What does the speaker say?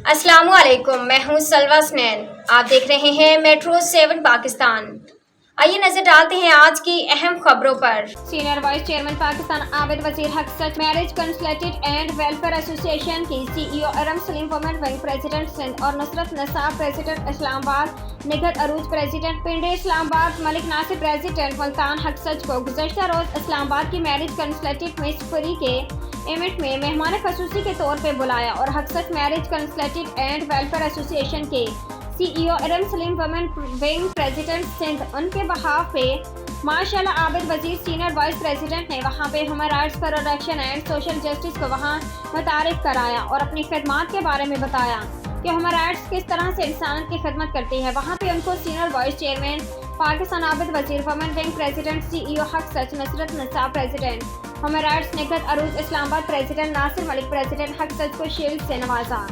अस्सलामुअलैकुम, मैं हूं सलवा स्नैन। आप देख रहे हैं मेट्रो 7 पाकिस्तान। आइए नजर डालते हैं आज की अहम खबरों पर। Senior vice chairman Pakistan Abid Wazir Haq Sach marriage consultant and welfare association की CEO Aram Saleem women wing president Sindh और Nusrat Nasab president Islamabad, Nighat Arooj president Pindi Islamabad, Malik Nasir president Multan Haq Sach को गुज़श्ता रोज इस्लामाबाद की मैरिज कंसल्टेट मिसफरी के इवेंट में मेहमान खसूसी के तौर पर बुलाया और Haq Sach marriage consultant and welfare association के CEO Aram Saleem women wing president Sindh उनके बहाफ पे माशाल्लाह आबिद वजीर सीनियर वाइस प्रेसिडेंट ने वहाँ पे human rights protection and social justice को वहाँ मुतारिफ कराया और अपनी खिदमत के बारे में बताया कि ह्यूमन राइट्स किस तरह से इंसान की खिदमत करती है। वहाँ पे उनको senior vice chairman Pakistan Abid वजीर वुमेन विंग प्रेसिडेंट CEO हक सच Nusrat Nasab president human rights Nighat अरूज इस्लामाबाद प्रेसिडेंट नासिर मलिक प्रेसिडेंट हक सच को शील्ड से नवाजा।